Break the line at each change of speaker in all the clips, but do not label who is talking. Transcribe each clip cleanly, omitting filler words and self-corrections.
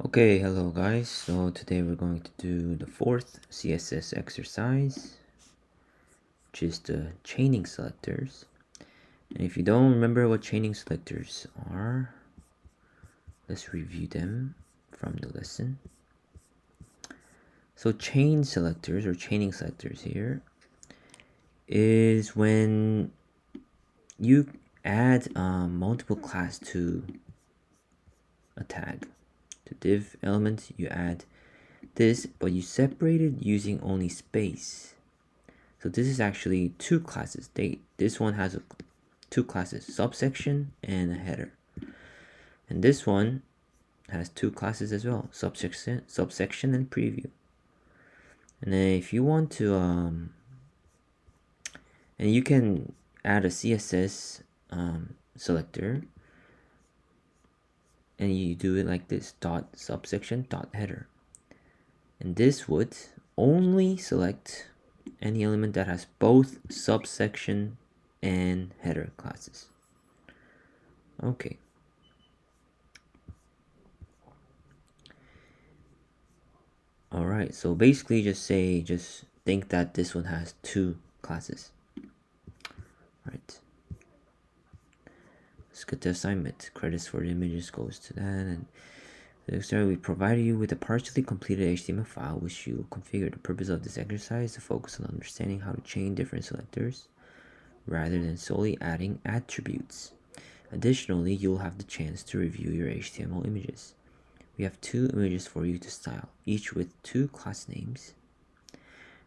Okay, hello guys. So today we're going to do the fourth CSS exercise, which is the chaining selectors. And if you don't remember what chaining selectors are, let's review them from the lesson. So chain selectors or chaining selectors here is when you add multiple class to a tag. The div element, you add this, but you separate it using only space. So this is actually two classes. This one has two classes, subsection and a header. And this one has two classes as well, subsection and preview. And then if you want to, and you can add a CSS selector, and you do it like this: dot subsection dot header. And this would only select any element that has both subsection and header classes. Okay. Alright, so basically just think that this one has two classes. Alright. Let's get the assignment. Credits for the images goes to that, and we provided you with a partially completed HTML file which you configure. The purpose of this exercise is to focus on understanding how to chain different selectors rather than solely adding attributes. Additionally, you'll have the chance to review your HTML images. We have two images for you to style, each with two class names,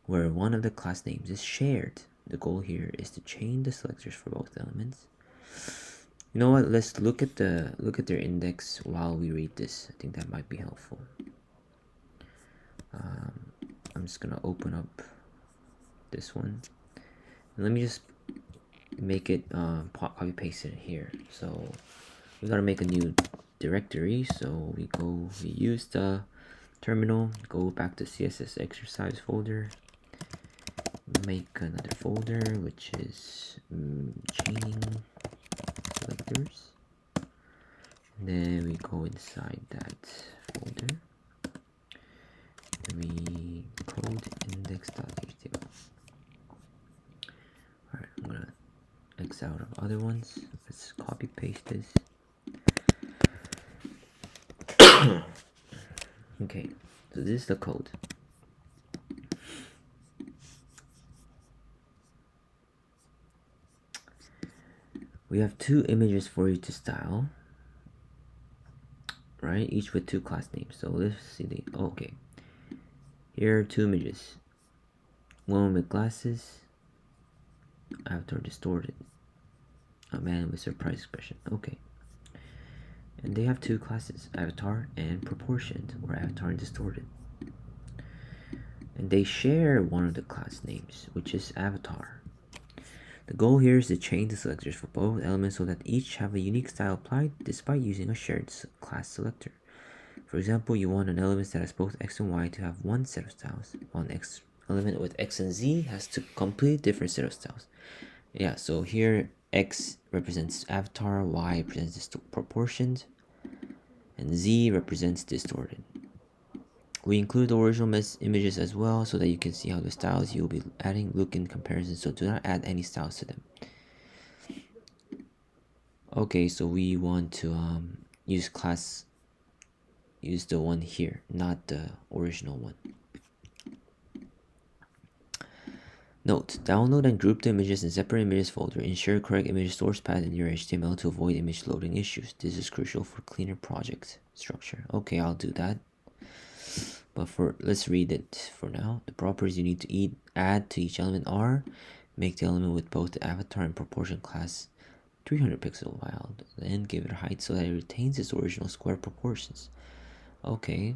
where one of the class names is shared. The goal here is to chain the selectors for both elements. You know what? Let's look at their index while we read this. I think that might be helpful. I'm just gonna open up this one. And let me just make it copy paste it here. So we gotta make a new directory. So we use the terminal, go back to CSS exercise folder, make another folder which is chaining selectors, and then we go inside that folder and we code index.html. Alright, I'm gonna X out of other ones. Let's copy paste this. Okay, so this is the code. We have two images for you to style, right? Each with two class names. So let's see the, okay. Here are two images. One with glasses, avatar distorted. A man with surprise expression. Okay. And they have two classes, avatar and proportioned, or avatar and distorted. And they share one of the class names, which is avatar. The goal here is to chain the selectors for both elements so that each have a unique style applied despite using a shared class selector. For example, you want an element that has both X and Y to have one set of styles, while an element with X and Z has two completely different set of styles. Yeah, so here X represents avatar, Y represents proportioned, and Z represents distorted. We include the original images as well so that you can see how the styles you will be adding look in comparison, so do not add any styles to them. Okay, so we want to use the one here, not the original one. Note, download and group the images in separate images folder. Ensure correct image source path in your HTML to avoid image loading issues. This is crucial for cleaner project structure. Okay, I'll do that. But let's read it for now. The properties you need to add to each element are: make the element with both the avatar and proportion class 300 pixel wide, then give it a height so that it retains its original square proportions. Okay.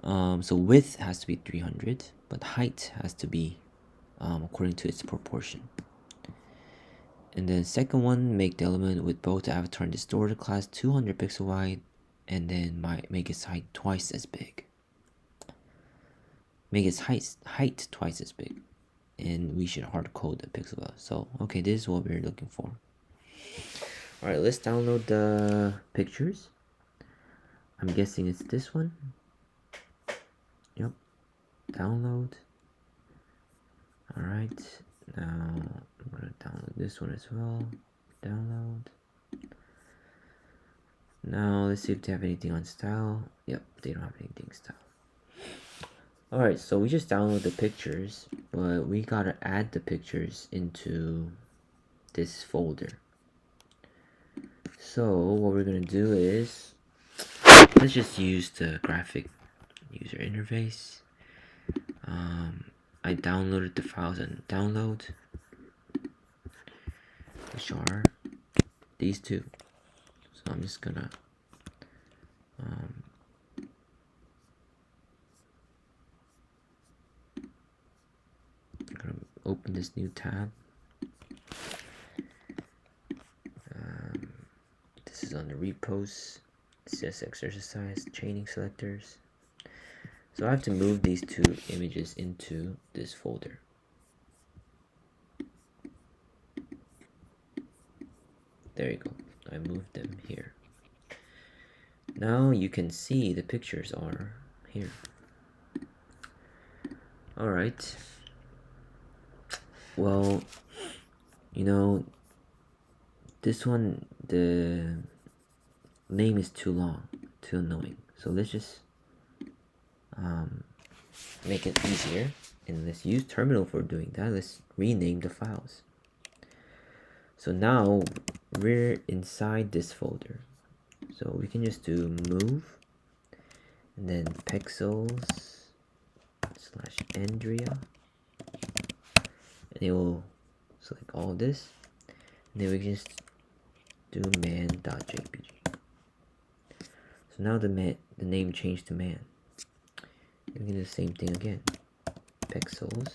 So width has to be 300, but height has to be according to its proportion. And then second one, make the element with both the avatar and distorted class 200 pixel wide, and then make its height twice as big. Make its height twice as big, and we should hard code the pixel value. So okay, this is what we're looking for. All right, let's download the pictures. I'm guessing it's this one. Yep. Download. Alright. Now I'm gonna download this one as well. Download. Now let's see if they have anything on style. Yep, they don't have anything style. Alright, so we just download the pictures, but we gotta add the pictures into this folder. So what we're gonna do is, let's just use the graphic user interface. I downloaded the files on download, which are these two. So I'm just gonna open this new tab. This is on the repos, CSS exercise, chaining selectors. So I have to move these two images into this folder. There you go. I moved them here. Now you can see the pictures are here. Alright. Well, you know, this one, the name is too long, too annoying. So let's just make it easier, and let's use terminal for doing that. Let's rename the files. So now we're inside this folder, so we can just do move and then pixels/Andrea, and it will select all of this, and then we can just do man.jpg. So now the name changed to man. We can do the same thing again. Pixels,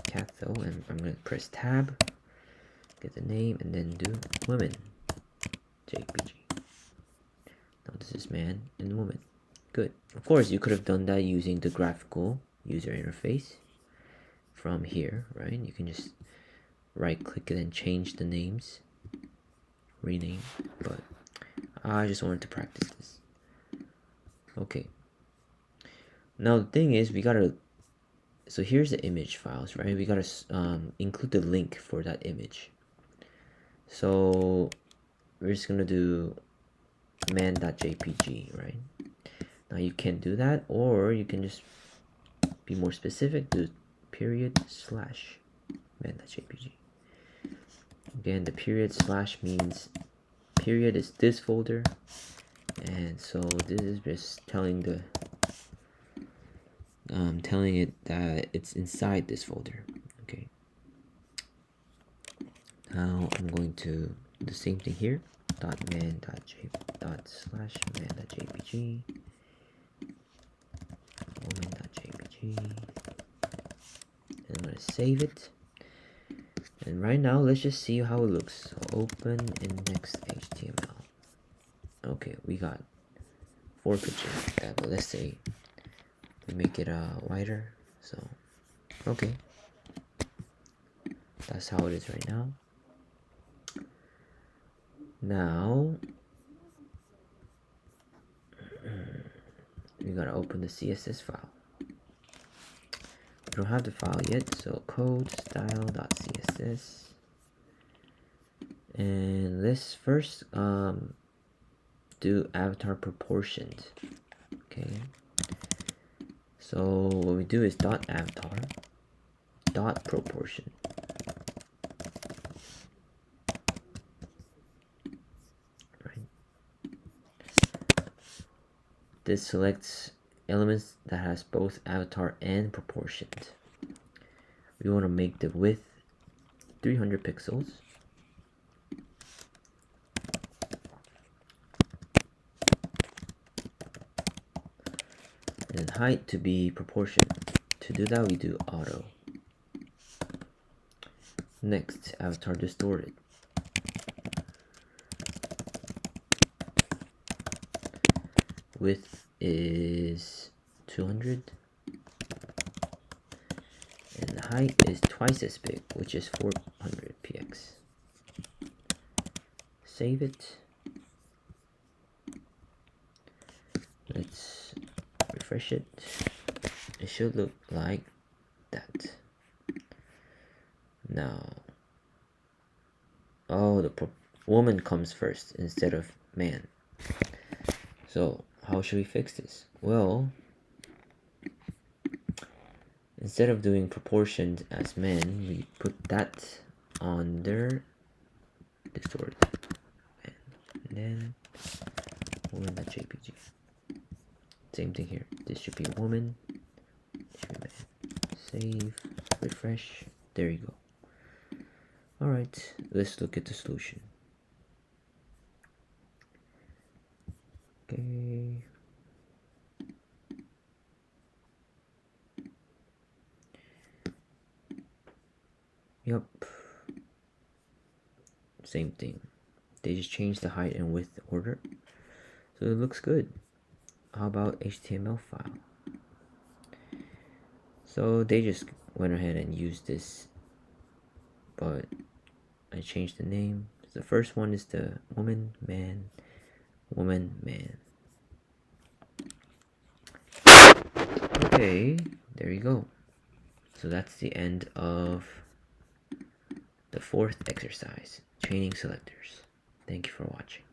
Catho, and I'm going to press tab, get the name, and then do women, JPG. Now this is man and woman. Good. Of course, you could have done that using the graphical user interface from here, right? You can just right click it and change the names, rename, but I just wanted to practice this. Okay. Now the thing is, we gotta, so here's the image files, right? We gotta include the link for that image. So we're just gonna do man.jpg, right? Now you can do that, or you can just be more specific, do /man.jpg. Again, the // means period is this folder, and so this is just telling the telling it that it's inside this folder. Okay. Now I'm going to do the same thing here. .man.jpg, woman.jpg, and I'm gonna save it. And right now, let's just see how it looks. So open index.html. Okay, we got 4 pictures like that, but let's say we make it wider. So okay, that's how it is right now. Now we gotta open the CSS file. We don't have the file yet, so code style.css, and let's first do avatar proportioned. Okay, so what we do is .avatar .proportion. Right. This selects elements that has both avatar and proportioned. We want to make the width 300 pixels. And height to be proportioned. To do that, we do auto. Next, avatar distorted. Width is 200, and the height is twice as big, which is 400 px. Save it. Let's refresh it. It should look like that. Now, oh, the woman comes first instead of man. So how should we fix this? Well, instead of doing proportions as men, we put that under distort and then woman.jpg. Same thing here. This should be woman. This should be man. Save, refresh. There you go. Alright, let's look at the solution. Okay. Yep. Same thing. They just changed the height and width order. So it looks good. How about HTML file? So they just went ahead and used this, but I changed the name. The first one is the woman, man, woman, man. Okay, there you go. So that's the end of the fourth exercise, chaining selectors. Thank you for watching.